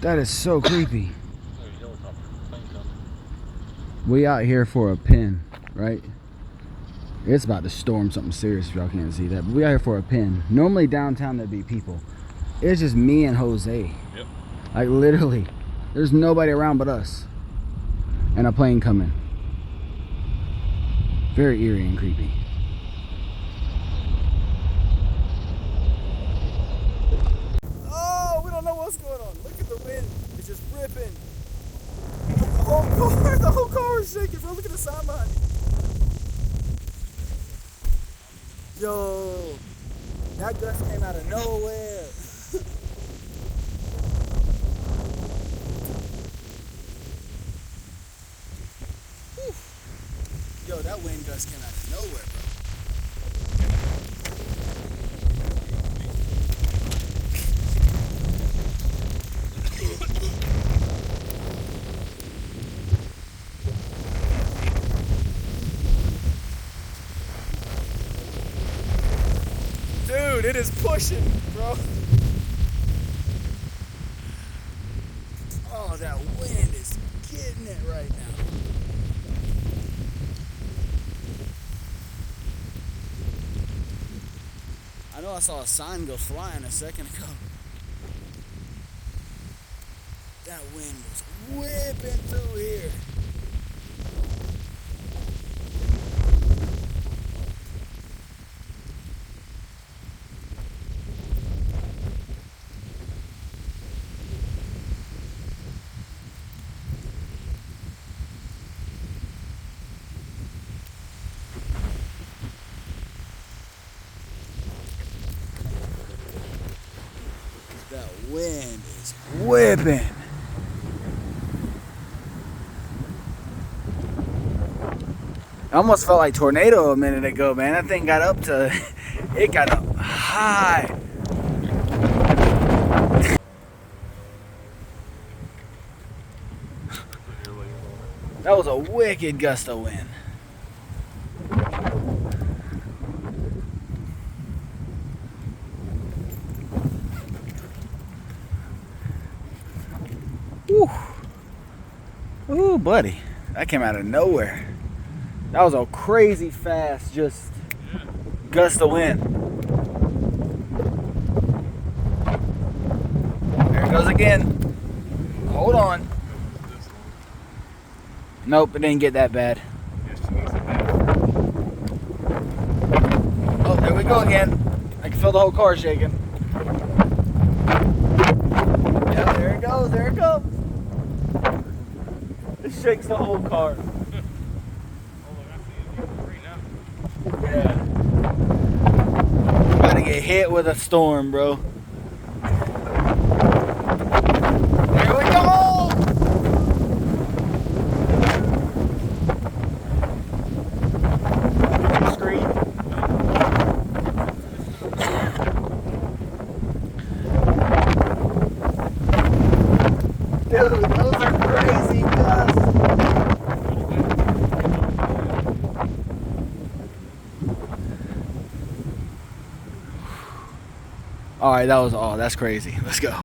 That is so creepy. We out here for a pin, right? It's about to storm something serious if y'all can't see that. But we out here for a pin. Normally downtown there'd be people. It's just me and Jose. Yep. Like literally. There's nobody around but us. And a plane coming. Very eerie and creepy. Oh, we don't know what's going on. Look at the wind. It's just ripping. The whole car is shaking, bro. Look at the sign behind me. Yo, that gust came out of nowhere. Yo, that wind gust came out of nowhere, bro. Dude, it is pushing, bro. Oh, that wind is getting it right now. I know I saw a sign go flying a second ago. That wind was whipping through here. That wind is whipping. It almost felt like tornado a minute ago, man. That thing got up to, it got up high. That was a wicked gust of wind. Woo. Ooh, buddy. That came out of nowhere. That was a crazy fast, just gust of wind. There it goes again. Hold on. Nope, it didn't get that bad. Oh, there we go again. I can feel the whole car shaking. Yeah, there it goes, there it goes. It shakes the whole car. Yeah. About to get hit with a storm, bro. Here we go! Screen. Dude, those are crazy gusts. All right, that was all. That's crazy. Let's go.